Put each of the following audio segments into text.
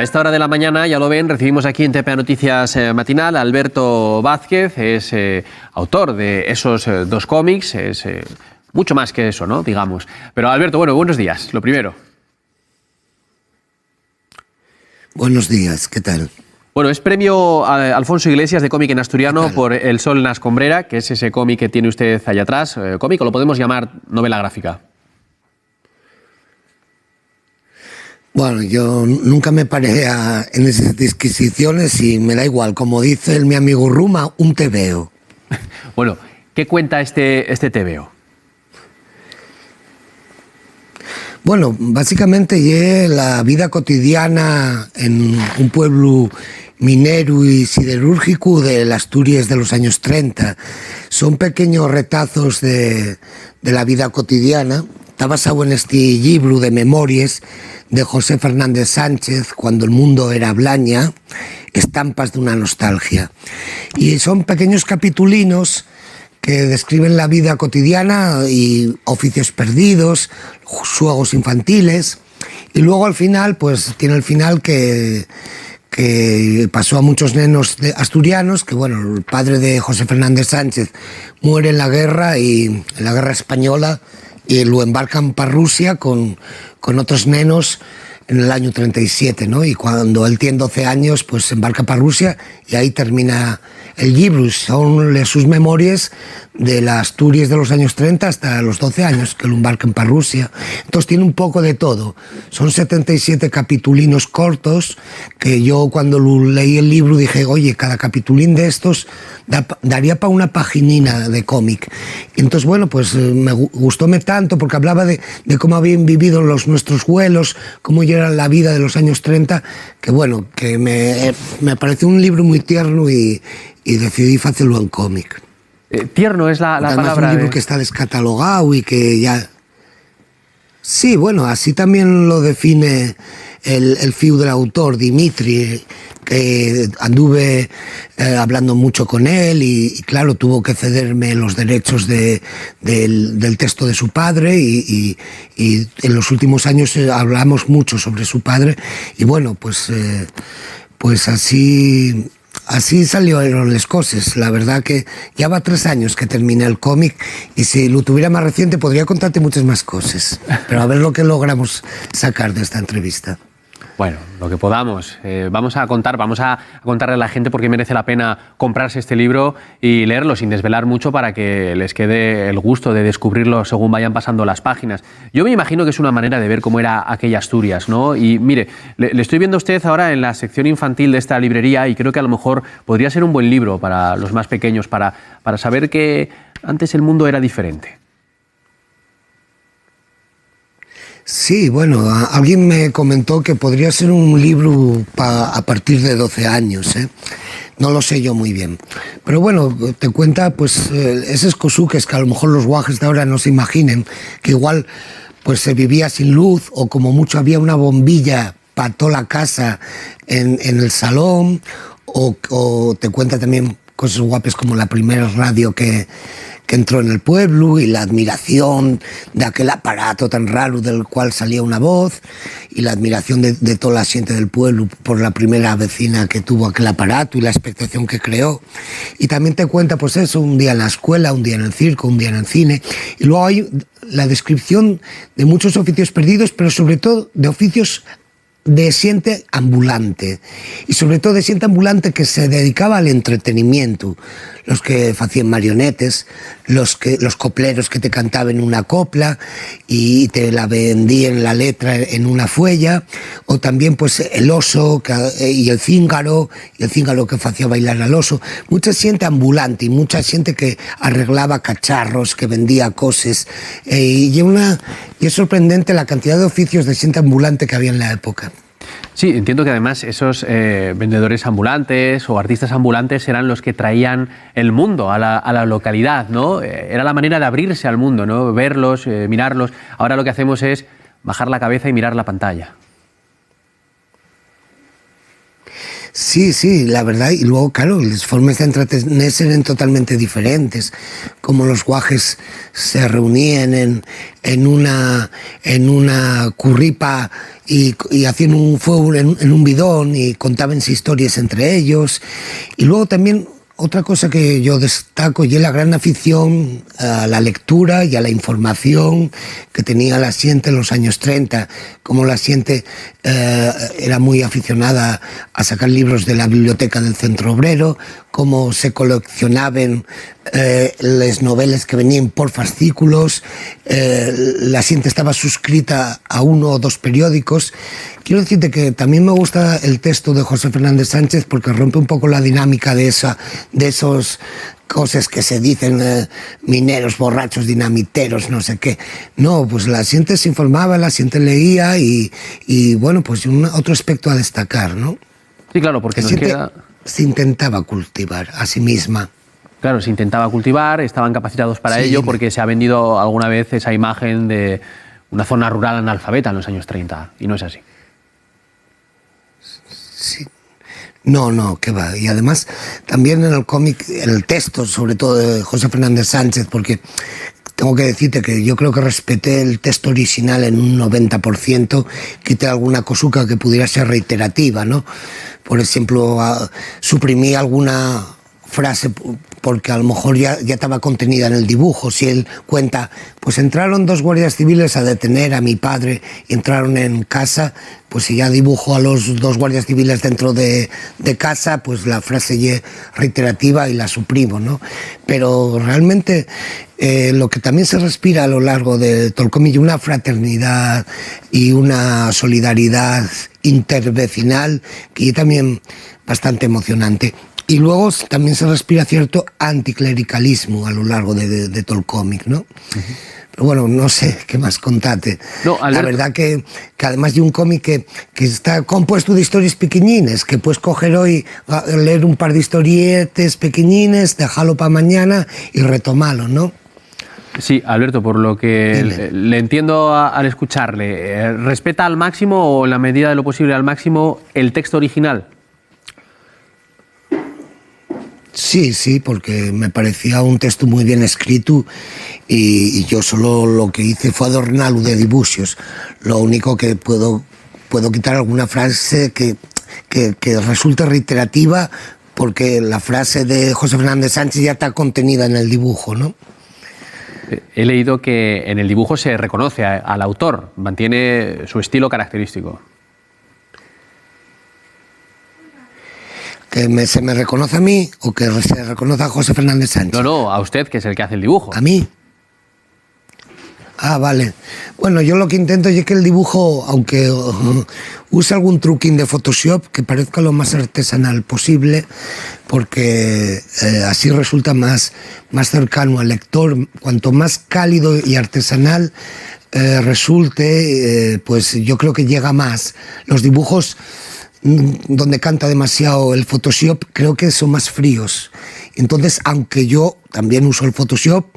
A esta hora de la mañana, ya lo ven, recibimos aquí en TPA Noticias Matinal a Alberto Vázquez, es autor de esos dos cómics, es mucho más que eso, ¿no? Digamos. Pero Alberto, bueno, buenos días, lo primero. Buenos días, ¿qué tal? Bueno, es premio a Alfonso Iglesias de cómic en asturiano por El sol en la escombrera, que es ese cómic que tiene usted allá atrás. Cómic, o lo podemos llamar novela gráfica. Bueno, yo nunca me paré en esas disquisiciones y me da igual. Como dice mi amigo Ruma, un tebeo. Bueno, ¿qué cuenta este tebeo? Bueno, básicamente es la vida cotidiana en un pueblo minero y siderúrgico de las Asturias de los años 30. Son pequeños retazos de la vida cotidiana. Está basado en este libro de memorias de José Fernández Sánchez, Cuando el mundo era Blaña, estampas de una nostalgia. Y son pequeños capitulinos que describen la vida cotidiana y oficios perdidos, juegos infantiles. Y luego al final, pues tiene el final que pasó a muchos nenos asturianos, que bueno, el padre de José Fernández Sánchez muere en la guerra española, y lo embarcan para Rusia con otros nenos en el año 37, ¿no? Y cuando él tiene 12 años, pues se embarca para Rusia y ahí termina el libro. Son sus memorias de las Asturias de los años 30 hasta los 12 años, que lo embarcan para Rusia. Entonces tiene un poco de todo. Son 77 capitulinos cortos, que yo cuando leí el libro dije, oye, cada capitulín de estos daría para una paginina de cómic. Entonces, bueno, pues me gustóme tanto porque hablaba de cómo habían vivido nuestros abuelos, cómo era la vida de los años 30, que bueno, que me pareció un libro muy tierno y decidí hacerlo en cómic. Tierno es la palabra. Es un libro que está descatalogado y que ya... Sí, bueno, así también lo define el fiu del autor, Dimitri, que anduve hablando mucho con él y claro, tuvo que cederme los derechos del texto de su padre y en los últimos años hablamos mucho sobre su padre y bueno, pues así salieron las cosas. La verdad que ya va 3 años que terminé el cómic y si lo tuviera más reciente podría contarte muchas más cosas. Pero a ver lo que logramos sacar de esta entrevista. Bueno, lo que podamos. Vamos a contarle a la gente por qué merece la pena comprarse este libro y leerlo sin desvelar mucho para que les quede el gusto de descubrirlo según vayan pasando las páginas. Yo me imagino que es una manera de ver cómo era aquella Asturias, ¿no? Y mire, le estoy viendo a usted ahora en la sección infantil de esta librería y creo que a lo mejor podría ser un buen libro para los más pequeños, para saber que antes el mundo era diferente. Sí, bueno, alguien me comentó que podría ser un libro a partir de 12 años, ¿eh? No lo sé yo muy bien. Pero bueno, te cuenta pues esos cosuques que a lo mejor los guajes de ahora no se imaginen, que igual pues se vivía sin luz o como mucho había una bombilla para toda la casa en el salón, o te cuenta también cosas guapas como la primera radio que entró en el pueblo y la admiración de aquel aparato tan raro del cual salía una voz y la admiración de toda la gente del pueblo por la primera vecina que tuvo aquel aparato y la expectación que creó. Y también te cuenta pues eso, un día en la escuela, un día en el circo, un día en el cine, y luego hay la descripción de muchos oficios perdidos, pero sobre todo de oficios de xente ambulante y sobre todo de xente ambulante que se dedicaba al entretenimiento, los que facían marionetes, los copleros que te cantaban una copla y te la vendían la letra en una fuella, o también pues el oso y el cíngaro que facía bailar al oso. Mucha xente ambulante y mucha xente que arreglaba cacharros, que vendía cosas, y es sorprendente la cantidad de oficios de xente ambulante que había en la época. Sí, entiendo que además esos vendedores ambulantes o artistas ambulantes eran los que traían el mundo a la localidad, ¿no? Era la manera de abrirse al mundo, ¿no? Verlos, mirarlos. Ahora lo que hacemos es bajar la cabeza y mirar la pantalla. Sí, sí, la verdad. Y luego, claro, las formas de entretenerse eran totalmente diferentes. Como los guajes se reunían en una curripa y hacían un fuego en un bidón y contaban historias entre ellos. Y luego también otra cosa que yo destaco y es la gran afición a la lectura y a la información que tenía la Siente en los años 30. Como la Siente era muy aficionada a sacar libros de la biblioteca del Centro Obrero, cómo se coleccionaban las novelas que venían por fascículos. La Siente estaba suscrita a 1 o 2 periódicos. Quiero decirte que también me gusta el texto de José Fernández Sánchez porque rompe un poco la dinámica de esos cosas que se dicen, mineros, borrachos, dinamiteros, no sé qué. No, pues la Siente se informaba, la Siente leía y bueno, pues otro aspecto a destacar, ¿no? Sí, claro, porque nos queda... Se intentaba cultivar a sí misma. Claro, se intentaba cultivar, estaban capacitados para ello, porque se ha vendido alguna vez esa imagen de una zona rural analfabeta en los años 30, y no es así. Sí. No, qué va. Y además, también en el cómic, el texto, sobre todo de José Fernández Sánchez, porque tengo que decirte que yo creo que respeté el texto original en un 90%, quité alguna cosuca que pudiera ser reiterativa, ¿no? Por ejemplo, suprimí alguna frase porque a lo mejor ya estaba contenida en el dibujo. Si él cuenta, pues entraron 2 guardias civiles a detener a mi padre y entraron en casa, pues si ya dibujo a los 2 guardias civiles dentro de casa, pues la frase ya reiterativa y la suprimo, ¿no? Pero realmente lo que también se respira a lo largo de todo el cómic, una fraternidad y una solidaridad intervecinal que es también bastante emocionante. Y luego también se respira cierto anticlericalismo a lo largo de todo el cómic, ¿no? Pero bueno, no sé qué más contarte. No, la verdad que además de un cómic que está compuesto de historias pequeñines, que puedes coger hoy, leer un par de historietes pequeñines, dejarlo para mañana y retomarlo, ¿no? Sí, Alberto, por lo que le entiendo al escucharle, ¿respeta al máximo o en la medida de lo posible al máximo el texto original? Sí, porque me parecía un texto muy bien escrito y yo solo lo que hice fue adornarlo de dibujos. Lo único que puedo quitar alguna frase que resulte reiterativa porque la frase de José Fernández Sánchez ya está contenida en el dibujo, ¿no? He leído que en el dibujo se reconoce al autor, mantiene su estilo característico. ¿Que se me reconoce a mí o que se reconoce a José Fernández Sánchez? No, a usted, que es el que hace el dibujo. ¿A mí? Ah, vale. Bueno, yo lo que intento es que el dibujo, aunque use algún truquín de Photoshop, que parezca lo más artesanal posible, porque así resulta más cercano al lector. Cuanto más cálido y artesanal resulte, pues yo creo que llega más. Los dibujos donde canta demasiado el Photoshop, creo que son más fríos. Entonces, aunque yo también uso el Photoshop,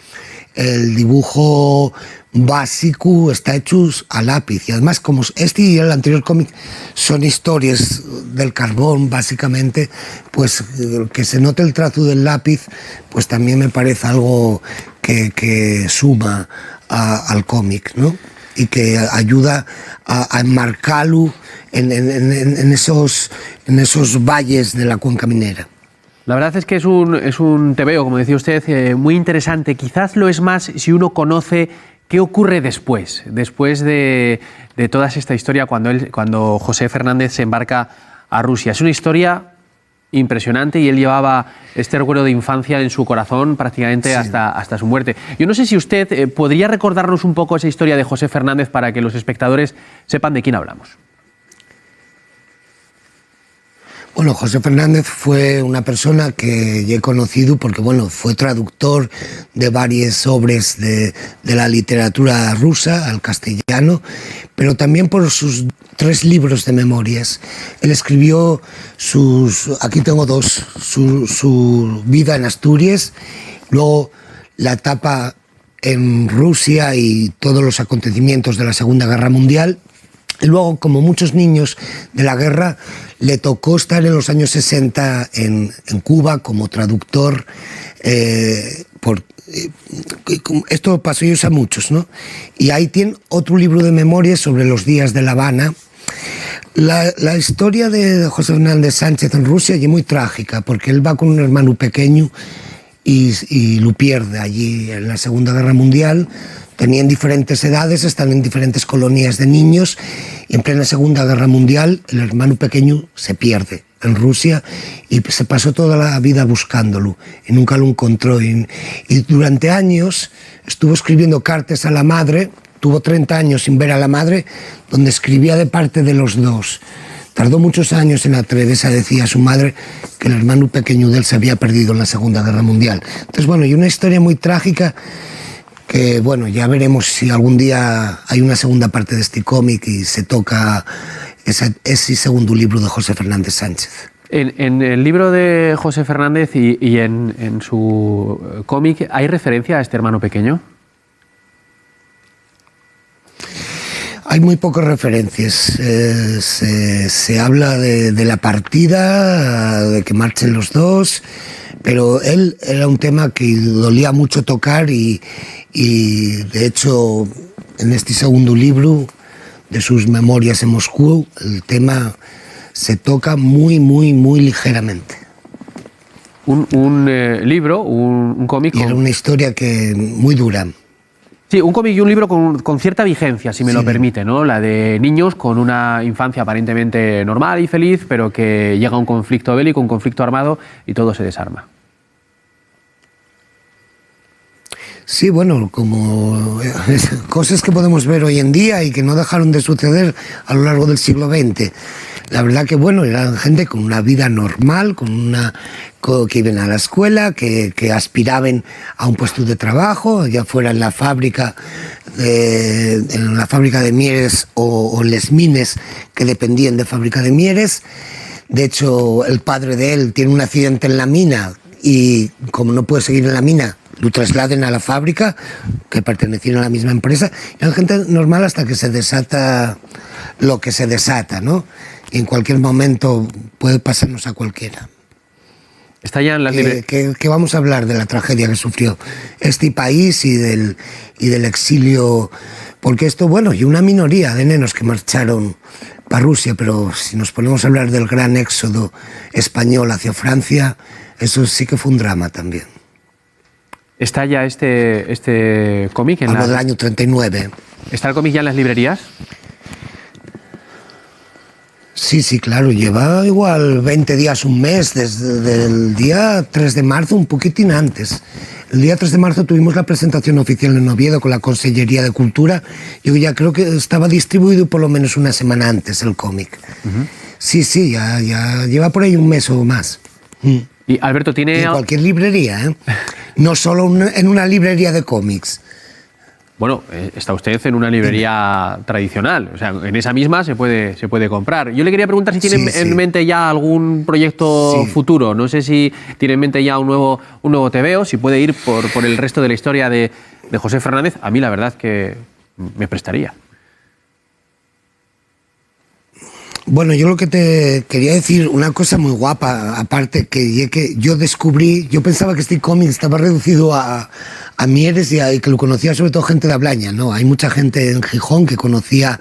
el dibujo básico está hecho a lápiz. Y además, como este y el anterior cómic son historias del carbón, básicamente, pues que se note el trazo del lápiz, pues también me parece algo que suma al cómic, ¿no? Y que ayuda a enmarcarlo en esos valles de la cuenca minera. La verdad es que es un tebeo, como decía usted, muy interesante. Quizás lo es más si uno conoce qué ocurre después de toda esta historia cuando José Fernández se embarca a Rusia. Es una historia impresionante y él llevaba este recuerdo de infancia en su corazón prácticamente hasta su muerte. Yo no sé si usted podría recordarnos un poco esa historia de José Fernández para que los espectadores sepan de quién hablamos. Bueno, José Fernández fue una persona que yo he conocido porque, bueno, fue traductor de varias obras de la literatura rusa al castellano, pero también por sus 3 libros de memorias. Él escribió aquí tengo 2, su vida en Asturias, luego la etapa en Rusia y todos los acontecimientos de la Segunda Guerra Mundial, Y luego, como muchos niños de la guerra, le tocó estar en los años 60 en Cuba como traductor. Esto pasó ellos a muchos, ¿no? Y ahí tiene otro libro de memorias sobre los días de La Habana. La historia de José Fernández Sánchez en Rusia es muy trágica, porque él va con un hermano pequeño y lo pierde allí en la Segunda Guerra Mundial. Tenían diferentes edades, están en diferentes colonias de niños, y en plena Segunda Guerra Mundial el hermano pequeño se pierde en Rusia y se pasó toda la vida buscándolo y nunca lo encontró. Y durante años estuvo escribiendo cartas a la madre, tuvo 30 años sin ver a la madre, donde escribía de parte de los dos. Tardó muchos años en atreverse a decir a su madre que el hermano pequeño de él se había perdido en la Segunda Guerra Mundial. Entonces, bueno, y una historia muy trágica que, bueno, ya veremos si algún día hay una segunda parte de este cómic y se toca ese segundo libro de José Fernández Sánchez. En el libro de José Fernández y en su cómic, ¿hay referencia a este hermano pequeño? Hay muy pocas referencias. Se habla de la partida, de que marchen los dos, pero él era un tema que dolía mucho tocar y de hecho en este segundo libro de sus memorias en Moscú el tema se toca muy ligeramente. Un libro, un cómic. Y era una historia muy dura. Sí, un cómic y un libro con cierta vigencia, si me lo permite, ¿no? La de niños con una infancia aparentemente normal y feliz, pero que llega a un conflicto bélico, un conflicto armado y todo se desarma. Sí, bueno, como cosas que podemos ver hoy en día y que no dejaron de suceder a lo largo del siglo XX. La verdad que, bueno, eran gente con una vida normal, que iban a la escuela, que aspiraban a un puesto de trabajo, ya fuera en la fábrica de Mieres o en les mines que dependían de fábrica de Mieres. De hecho, el padre de él tiene un accidente en la mina y como no puede seguir en la mina, lo trasladen a la fábrica, que pertenecían a la misma empresa. Eran gente normal hasta que se desata lo que se desata, ¿no? Y en cualquier momento puede pasarnos a cualquiera. Está ya en las que vamos a hablar de la tragedia que sufrió este país y del exilio, porque esto, bueno, y una minoría de nenos que marcharon para Rusia, pero si nos ponemos a hablar del gran éxodo español hacia Francia, eso sí que fue un drama también. ¿Está ya este cómic en del año 39. ¿Está el cómic ya en las librerías? Sí, claro, lleva igual 20 días, un mes, desde el día 3 de marzo, un poquitín antes. El día 3 de marzo tuvimos la presentación oficial en Oviedo con la Consellería de Cultura. Yo ya creo que estaba distribuido por lo menos una semana antes el cómic. Sí, ya lleva por ahí un mes o más. Y Alberto, tiene... Y en cualquier librería, ¿eh? No solo en una librería de cómics. Bueno, está usted en una librería tradicional, o sea, en esa misma se puede comprar. Yo le quería preguntar si tiene en mente ya algún proyecto futuro. No sé si tiene en mente ya un nuevo TVO, si puede ir por el resto de la historia de José Fernández. A mí la verdad que me prestaría. Bueno, yo lo que te quería decir, una cosa muy guapa, aparte que yo descubrí, yo pensaba que este cómic estaba reducido a Mieres y que lo conocía sobre todo gente de Ablaña, ¿no? Hay mucha gente en Gijón que conocía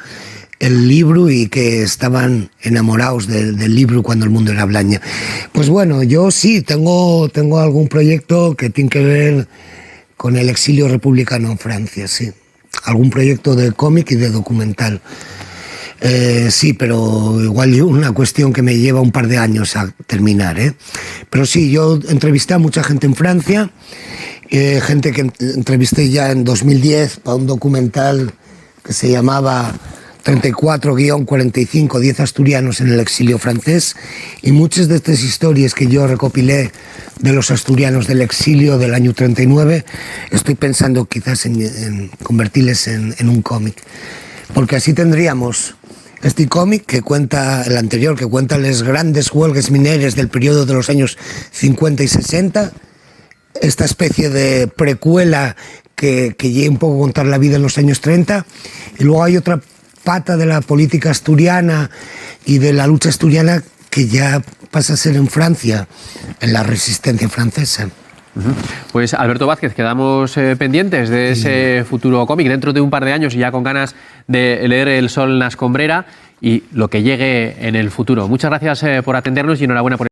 el libro y que estaban enamorados del libro cuando el mundo era Ablaña. Pues bueno, yo sí, tengo algún proyecto que tiene que ver con el exilio republicano en Francia, sí. Algún proyecto de cómic y de documental. Sí, pero igual una cuestión que me lleva un par de años a terminar, ¿eh? Pero sí, yo entrevisté a mucha gente en Francia, gente que entrevisté ya en 2010 para un documental que se llamaba 34-45, 10 asturianos en el exilio francés, y muchas de estas historias que yo recopilé de los asturianos del exilio del año 39, estoy pensando quizás en convertirles en un cómic, porque así tendríamos este cómic que cuenta, el anterior, que cuenta las grandes huelgas mineras del periodo de los años 50 y 60, esta especie de precuela que lleva un poco a contar la vida en los años 30, y luego hay otra pata de la política asturiana y de la lucha asturiana que ya pasa a ser en Francia, en la resistencia francesa. Pues Alberto Vázquez, quedamos pendientes de ese futuro cómic dentro de un par de años y ya con ganas de leer El sol en la escombrera y lo que llegue en el futuro. Muchas gracias por atendernos y enhorabuena por